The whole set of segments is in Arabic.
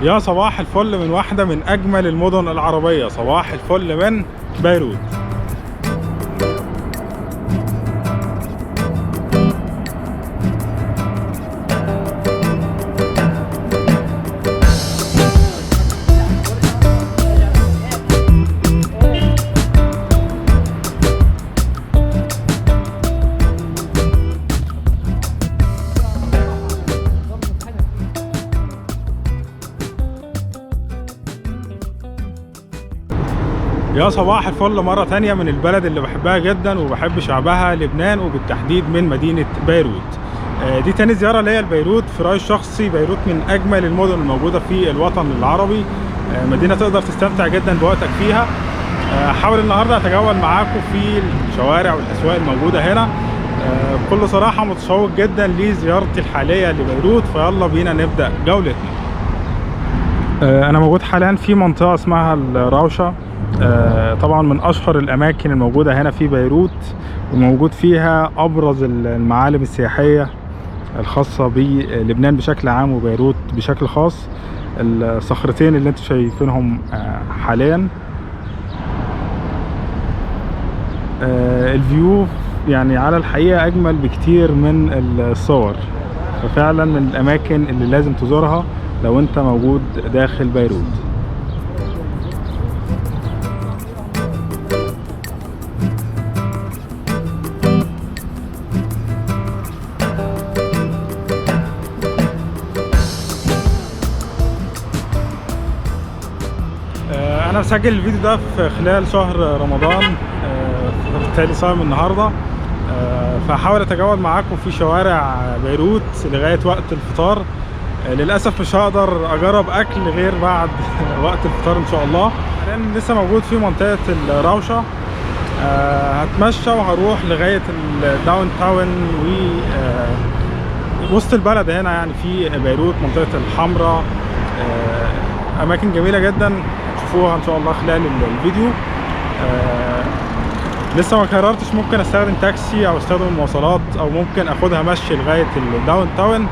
يا صباح الفل من واحدة من أجمل المدن العربية، صباح الفل من بيروت. يا صباح الفل مرة تانية من البلد اللي بحبها جدا وبحب شعبها، لبنان، وبالتحديد من مدينة بيروت. دي تاني زيارة ليا لبيروت. في رأيي الشخصي بيروت من أجمل المدن الموجودة في الوطن العربي. مدينة تقدر تستمتع جدا بوقتك فيها. حاول النهاردة أتجول معاكم في الشوارع والأسواق الموجودة هنا. بكل صراحة متشوق جدا لزيارتي الحالية لبيروت، فيلا بينا نبدأ جولتنا. أنا موجود حاليا في منطقة اسمها الراوشة. طبعا من اشهر الاماكن الموجوده هنا في بيروت، وموجود فيها ابرز المعالم السياحيه الخاصه بلبنان بشكل عام وبيروت بشكل خاص. الصخرتين اللي انتم شايفينهم حاليا، الفيو يعني على الحقيقه اجمل بكتير من الصور، ففعلا من الاماكن اللي لازم تزورها لو انت موجود داخل بيروت. انا بسجل الفيديو ده في خلال شهر رمضان، بالتالي صايم النهارده. فهحاول اتجول معاكم في شوارع بيروت لغايه وقت الفطار. للاسف مش هقدر اجرب اكل غير بعد وقت الفطار ان شاء الله. حاليا لسه موجود في منطقه الراوشه. هتمشى وهروح لغايه الداون تاون وسط البلد هنا، يعني في بيروت منطقه الحمراء. اماكن جميله جدا تشوفوها ان شاء الله خلال الفيديو. لسه ما قررتش، ممكن استخدم تاكسي او استخدم مواصلات او ممكن اخدها مشي لغايه الداون تاون.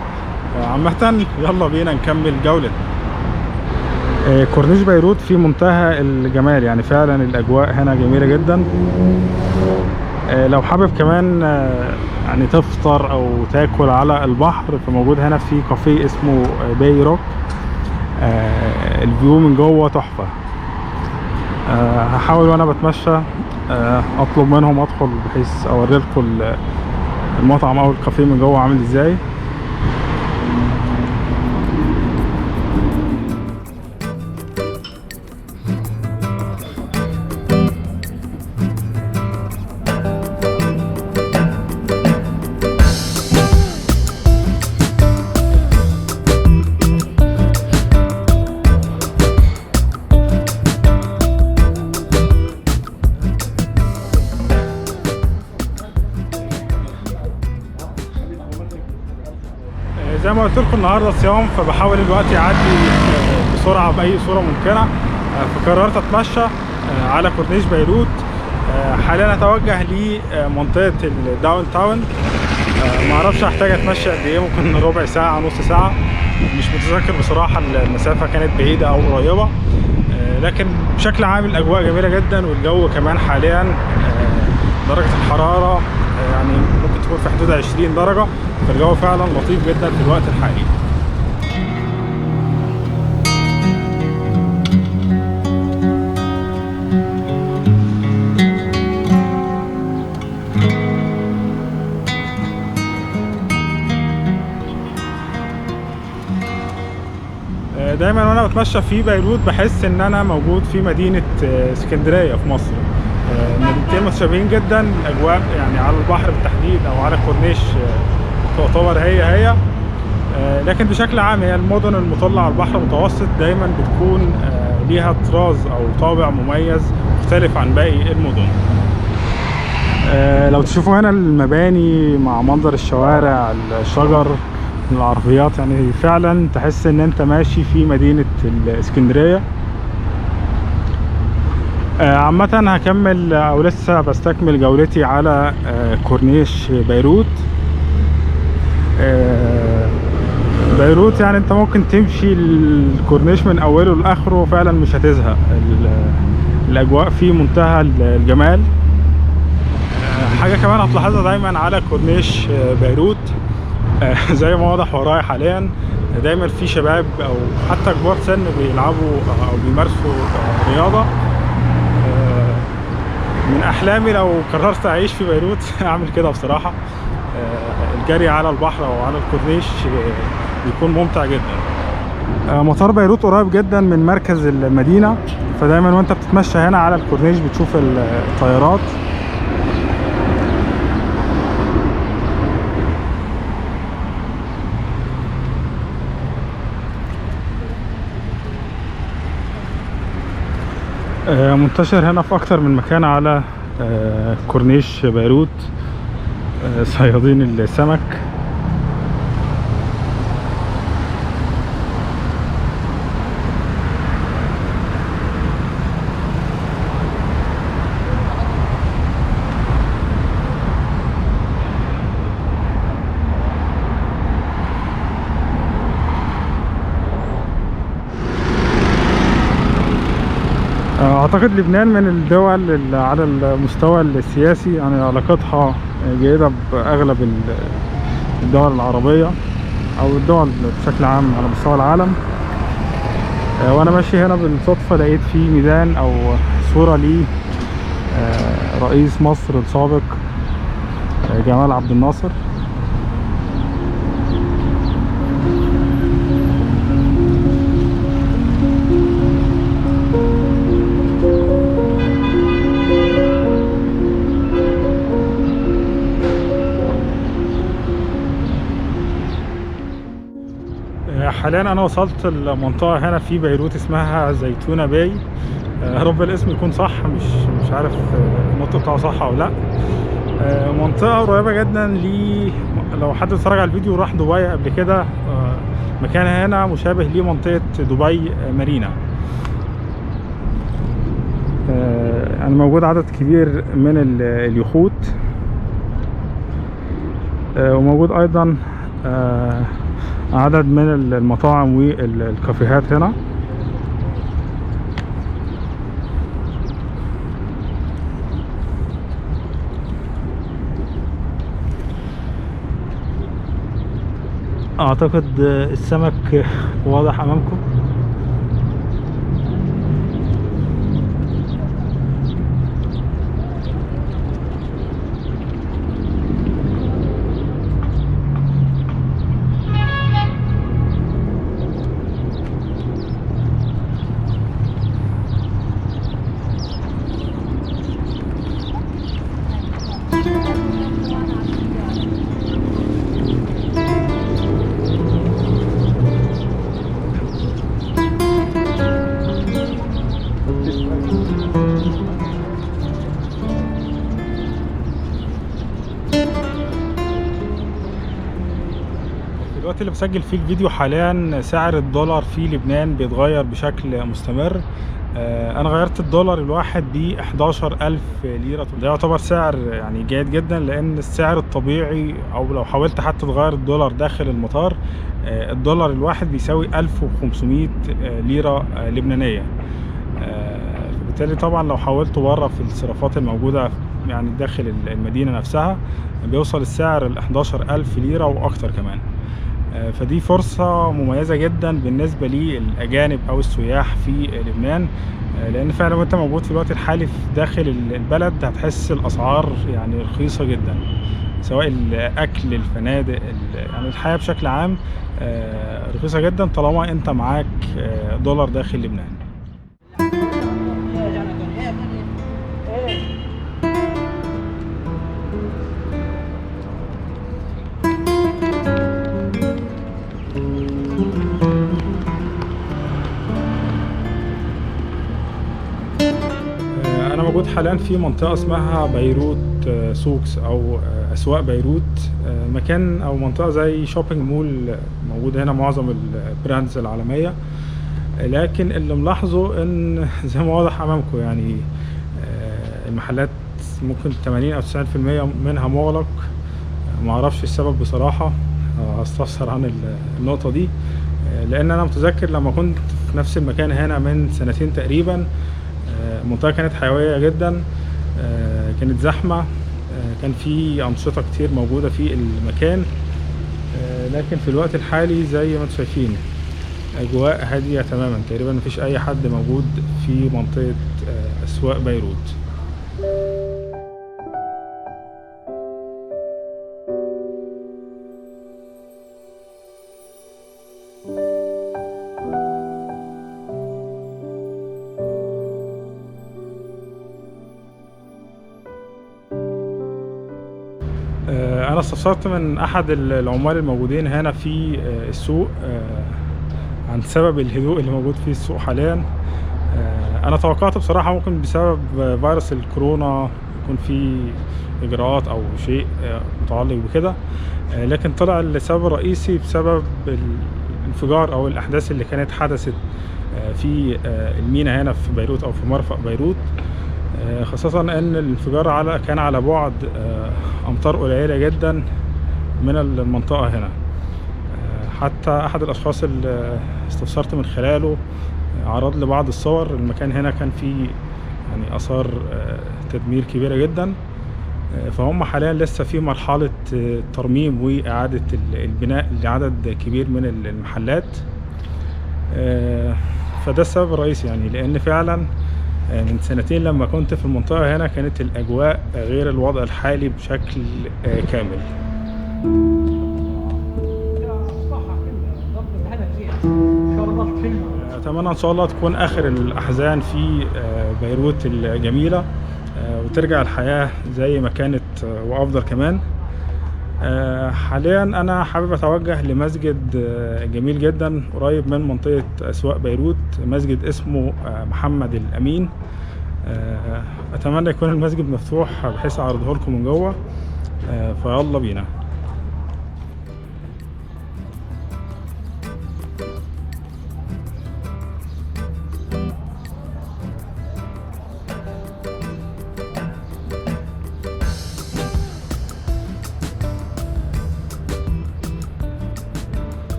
عامه يلا بينا نكمل جولتنا. كورنيش بيروت في منتهى الجمال، يعني فعلا الاجواء هنا جميله جدا. لو حابب كمان يعني تفطر او تاكل على البحر، فموجود هنا في كافيه اسمه باي روك. الفيو من جوه تحفه. هحاول وانا بتمشى اطلب منهم ادخل بحيث اوري لكم المطعم او الكافيه من جوه عامل ازاي. زي ما قلت لكم النهارده صيام، فبحاول الوقت يعدي بسرعه باي صوره ممكنه. فقررت اتمشى على كورنيش بيروت. حاليا اتوجه لمنطقه الداون تاون. ما اعرفش هحتاج اتمشى قد ايه، ممكن ربع ساعه نص ساعه، مش متذكر بصراحه المسافه كانت بعيده او قريبه. لكن بشكل عام الاجواء جميله جدا، والجو كمان حاليا درجه الحراره يعني ممكن تكون في حدود 20 درجه، فالجو فعلا لطيف جدا في الوقت الحالي. دايما وانا بتمشى في بيروت بحس ان انا موجود في مدينه اسكندريه في مصر. مدينتين متشابهين جدا، اجواء يعني على البحر بالتحديد او على الكورنيش تعتبر هي. لكن بشكل عام هي المدن المطلة على البحر المتوسط دايما بتكون ليها طراز او طابع مميز مختلف عن باقي المدن. لو تشوفوا هنا المباني مع منظر الشوارع، الشجر، العربيات، يعني فعلا تحس ان انت ماشي في مدينة الاسكندرية. عامة هكمل او لسه بستكمل جولتي على كورنيش بيروت. بيروت يعني انت ممكن تمشي الكورنيش من اوله لاخره وفعلا مش هتزهق. الاجواء فيه منتهى الجمال. حاجه كمان هتلاحظها دايما على كورنيش بيروت، زي ما واضح ورايا حاليا، دايما في شباب او حتى كبار سن بيلعبوا او بيمارسوا رياضه. من احلامي لو قررت اعيش في بيروت اعمل كده بصراحه. الجري على البحر او على الكورنيش بيكون ممتع جدا. مطار بيروت قريب جدا من مركز المدينه، فدايما وانت بتتمشى هنا على الكورنيش بتشوف الطيارات. منتشر هنا في اكتر من مكان على كورنيش بيروت صيادين السمك. اعتقد لبنان من الدول اللي على المستوى السياسي يعني علاقتها جيدة باغلب الدول العربية او الدول بشكل عام على مستوى العالم. وانا ماشي هنا بالصدفة لقيت في ميدان او صورة لي رئيس مصر السابق جمال عبد الناصر. حاليا انا وصلت المنطقه هنا في بيروت اسمها زيتونه باي. رب الاسم يكون صح، مش عارف النطق بتاعه صح او لا. منطقه قريبه جدا لو حد اتفرج على الفيديو راح دبي قبل كده، مكان هنا مشابه لمنطقه دبي مارينا. يعني موجود عدد كبير من اليخوت، وموجود ايضا عدد من المطاعم والكافيهات هنا. اعتقد السمك واضح امامكم. الوقت اللي بسجل فيه الفيديو حاليا سعر الدولار في لبنان بيتغير بشكل مستمر. انا غيرت الدولار الواحد ب 11,000 ليرة. ده يعتبر سعر يعني جيد جدا، لان السعر الطبيعي او لو حاولت حتى تغير الدولار داخل المطار الدولار الواحد بيساوي 1500 ليرة لبنانية. بالتالي طبعا لو حاولته بره في الصرافات الموجودة يعني داخل المدينة نفسها بيوصل السعر ل 11,000 ليرة واكتر كمان. فدي فرصة مميزة جدا بالنسبة للأجانب أو السياح في لبنان، لأن فعلا وأنت موجود في الوقت الحالي في داخل البلد هتحس الأسعار يعني رخيصة جدا، سواء الأكل، الفنادق، يعني الحياة بشكل عام رخيصة جدا طالما أنت معاك دولار داخل لبنان. أنا موجود حاليا في منطقة اسمها بيروت سوقس أو أسواق بيروت، مكان أو منطقة زي شوبينج مول موجود هنا معظم البراندز العالمية. لكن اللي ملاحظه إن زي ما واضح أمامكم يعني المحلات ممكن 80 أو 90% منها مغلق. معرفش السبب بصراحة، هستفسر عن النقطة دي، لأن أنا متذكر لما كنت في نفس المكان هنا من سنتين تقريبا. المنطقة كانت حيوية جدا، كانت زحمة، كان في أنشطة كتير موجودة في المكان. لكن في الوقت الحالي زي ما انتم شايفين أجواء هادية تماما، تقريبا مفيش أي حد موجود في منطقة أسواق بيروت. أنا استفسرت من أحد العمال الموجودين هنا في السوق عن سبب الهدوء اللي موجود في السوق حاليا. أنا توقعت بصراحة ممكن بسبب فيروس الكورونا يكون في إجراءات أو شيء متعلق بكده، لكن طلع السبب الرئيسي بسبب الانفجار أو الأحداث اللي كانت حدثت في المينا هنا في بيروت أو في مرفأ بيروت، خاصة ان الانفجار كان على بعد امتار قليلة جدا من المنطقة هنا. حتى احد الاشخاص اللي استفسرت من خلاله عرض لي بعض الصور. المكان هنا كان فيه يعني اثار تدمير كبيرة جدا، فهم حاليا لسه في مرحلة ترميم واعادة البناء لعدد كبير من المحلات. فده السبب الرئيسي، يعني لان فعلا من سنتين لما كنت في المنطقة هنا كانت الأجواء غير الوضع الحالي بشكل كامل. أتمنى إن شاء الله تكون آخر الأحزان في بيروت الجميلة، وترجع الحياة زي ما كانت وأفضل كمان. حاليا أنا حابب أتوجه لمسجد جميل جدا قريب من منطقة أسواق بيروت، مسجد اسمه محمد الأمين. أتمنى يكون المسجد مفتوح بحيث أعرضه لكم من جوه، فيلا بينا.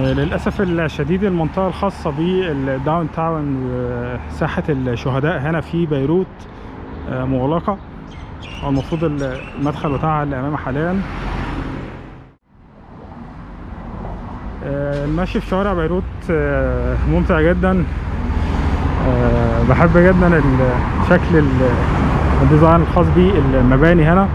للأسف الشديد المنطقة الخاصة بالداون تاون ساحة الشهداء هنا في بيروت مغلقة، أو المفروض المدخل بتاعها اللي أمامي حاليا. المشي في شوارع بيروت ممتع جدا. بحب جدا شكل الديزاين الخاص بالمباني هنا.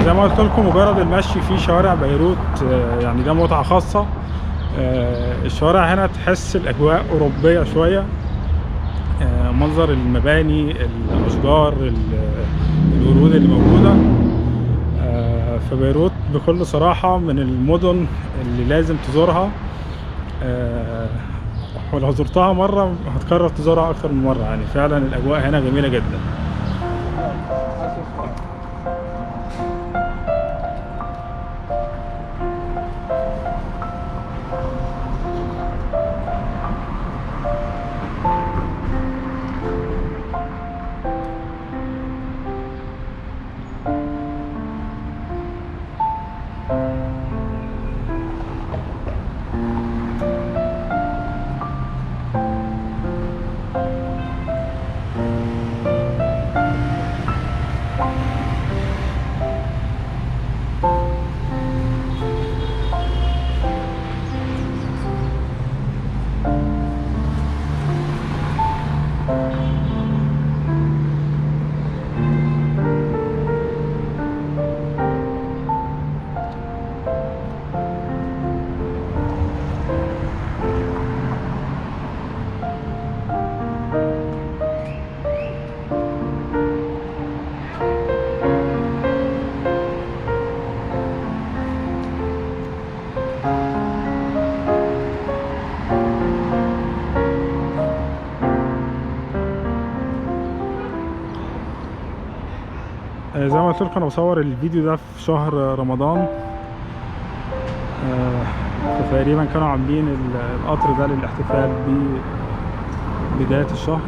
زي ما قلت لكم مجرد المشي في شوارع بيروت يعني ده متعة خاصة. الشوارع هنا تحس الأجواء أوروبية شوية، منظر المباني، الأشجار، الورود اللي موجودة. فبيروت بكل صراحة من المدن اللي لازم تزورها، ولو زرتها مرة هتكرر تزورها أكتر من مرة. يعني فعلا الأجواء هنا جميلة جدا. زي ما قلت لكم انا بصور الفيديو ده في شهر رمضان. فتقريبا كانوا عاملين القطر ده للاحتفال ببداية الشهر.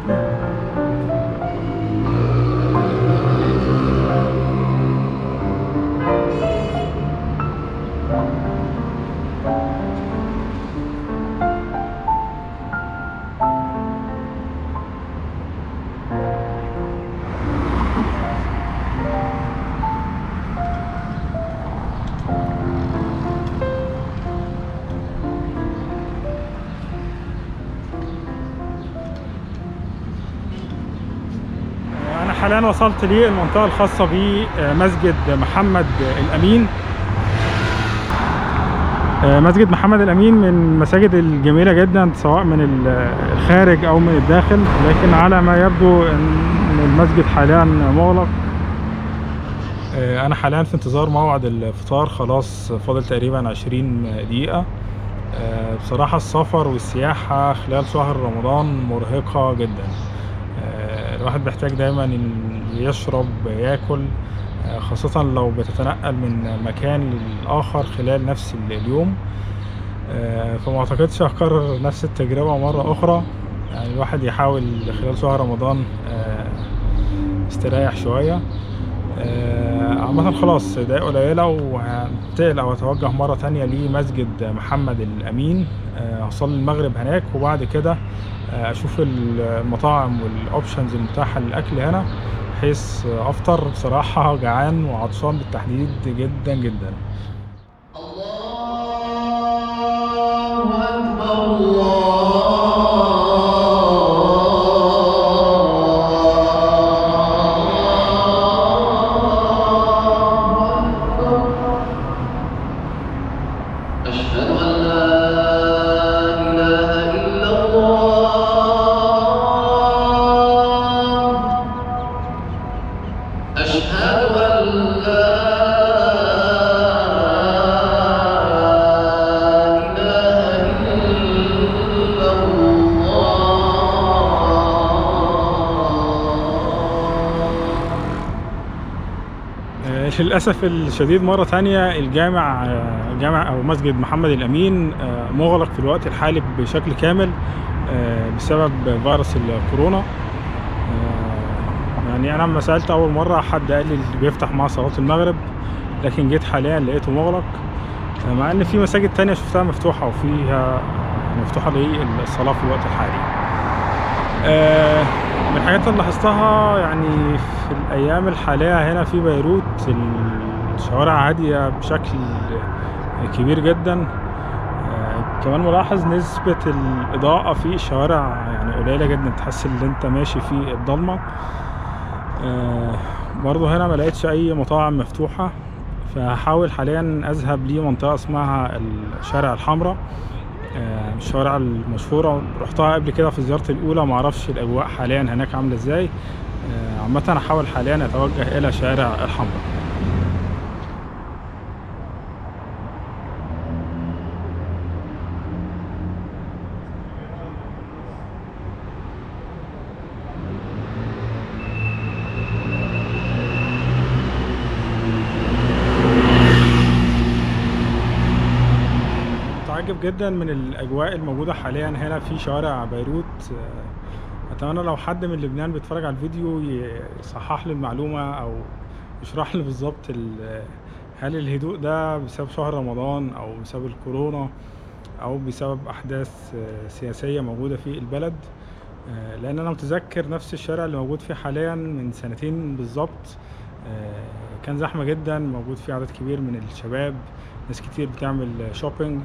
حاليا وصلت للمنطقة الخاصة بمسجد محمد الأمين. مسجد محمد الأمين من المساجد الجميلة جدا سواء من الخارج أو من الداخل، لكن على ما يبدو أن المسجد حاليا مغلق. أنا حاليا في انتظار موعد الفطار، خلاص فاضل تقريبا 20 دقيقة. بصراحة السفر والسياحة خلال شهر رمضان مرهقة جدا. الواحد بيحتاج دايما ان يشرب ياكل، خاصة لو بتتنقل من مكان للآخر خلال نفس اليوم. فما اعتقدش هكرر نفس التجربة مرة أخرى. يعني الواحد يحاول خلال شهر رمضان يستريح شوية. عامة خلاص دقايق قليلة وهنتقل أو أتوجه مرة تانية لمسجد محمد الأمين. هصلي المغرب هناك، وبعد كده أشوف المطاعم والأوبشنز المتاحة للأكل هنا بحيث أفطر. بصراحة جعان وعطشان بالتحديد جدا جدا. الله أكبر الله. للأسف الشديد مرة تانية جامع أو مسجد محمد الأمين مغلق في الوقت الحالي بشكل كامل بسبب فيروس الكورونا. يعني أنا لما سألت أول مرة حد قال لي بيفتح مع صلاة المغرب، لكن جيت حاليا لقيته مغلق، مع إن في مساجد تانية شفتها مفتوحة وفيها مفتوحة للصلاة في الوقت الحالي. من الحاجات اللي لاحظتها يعني في الأيام الحالية هنا في بيروت الشوارع هادية بشكل كبير جدا. كمان ملاحظ نسبة الإضاءة في الشوارع يعني قليلة جدا، تحس ان انت ماشي في الضلمة. برضو هنا ما لقيتش أي مطاعم مفتوحة، فهحاول حاليا أذهب لمنطقة اسمها الشارع الحمراء، الشوارع المشهورة. رحتها قبل كده في زيارتي الأولى، معرفش الأجواء حاليا هناك عاملة ازاي. عامة هحاول حاليا أتوجه إلى شارع الحمراء. متعجب جدا من الأجواء الموجودة حاليا هنا في شوارع بيروت. أتمنى لو حد من لبنان بيتفرج على الفيديو يصحح لي المعلومة أو يشرح لي بالظبط هل الهدوء ده بسبب شهر رمضان أو بسبب الكورونا أو بسبب أحداث سياسية موجودة في البلد. لأن أنا متذكر نفس الشارع اللي موجود فيه حاليا من سنتين بالظبط، كان زحمة جدا، موجود فيه عدد كبير من الشباب، ناس كتير بتعمل شوبينج.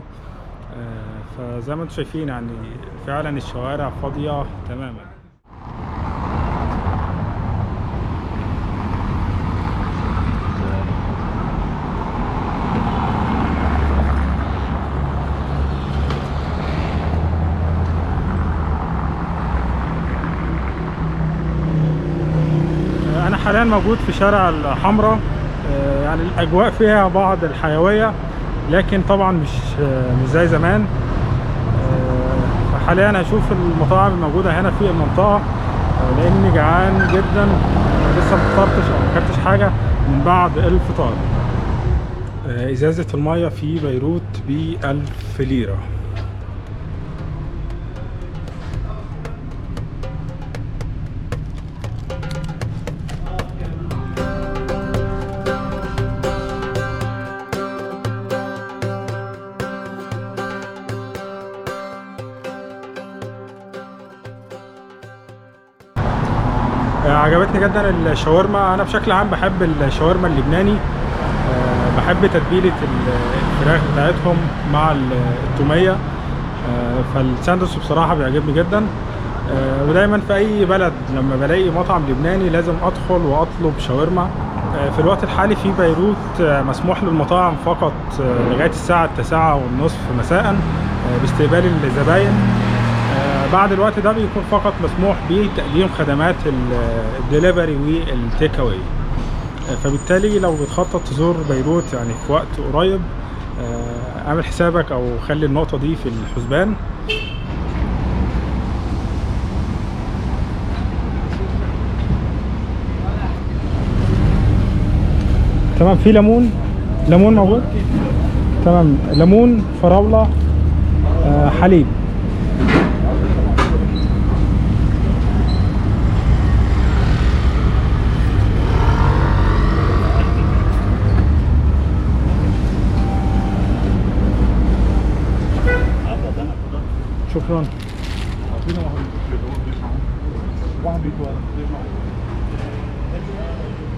فزي ما انتم شايفين يعني فعلا الشوارع فاضية تماما. انا حاليا موجود في شارع الحمراء. يعني الاجواء فيها بعض الحيوية، لكن طبعا مش زي زمان. فحاليا هشوف المطاعم الموجودة هنا في المنطقة، لاني جعان جدا، لسه مفطرتش او ماكلتش حاجة، من بعد الفطار. ازازة المية في بيروت ب1000 ليرة. عجبتني جدا الشاورما. انا بشكل عام بحب الشاورما اللبناني، بحب تتبيله الفراخ بتاعتهم مع التوميه، فالساندوتش بصراحه بيعجبني جدا. ودايما في اي بلد لما بلاقي مطعم لبناني لازم ادخل واطلب شاورما. في الوقت الحالي في بيروت مسموح للمطاعم فقط لغايه الساعه 9:30 مساء باستقبال الزباين. بعد الوقت ده بيكون فقط مسموح بتقديم خدمات الدليفري والتيك اواي. فبالتالي لو بتخطط تزور بيروت يعني في وقت قريب، اعمل حسابك او خلي النقطة دي في الحسبان. تمام. في ليمون موجود. تمام، ليمون، فراولة، حليب. شكرا.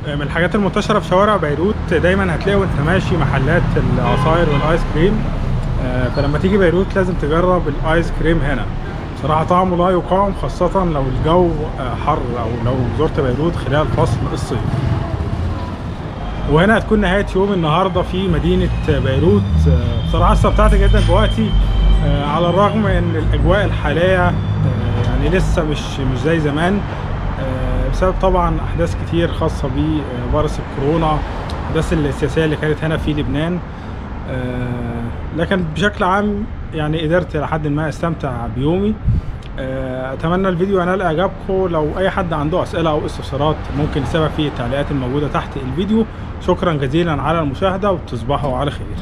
من الحاجات المنتشرة في شوارع بيروت دايما هتلاقي وانت ماشي محلات العصاير والايس كريم. فلما تيجي بيروت لازم تجرب الايس كريم هنا. بصراحة طعمه لا يقاوم، خاصة لو الجو حر او لو زرت بيروت خلال فصل الصيف. وهنا هتكون نهاية يوم النهاردة في مدينة بيروت. بصراحة استمتعت جدا بوقتي، على الرغم ان الاجواء الحالية يعني لسه مش زي زمان، بسبب طبعا احداث كتير خاصة بفيروس الكورونا، الاحداث السياسية اللي كانت هنا في لبنان. لكن بشكل عام يعني قدرت لحد ما استمتع بيومي. اتمنى الفيديو ينال اعجابكم. لو اي حد عنده اسئله او استفسارات ممكن يسيبها في التعليقات الموجوده تحت الفيديو. شكرا جزيلا على المشاهده وتصبحوا على خير.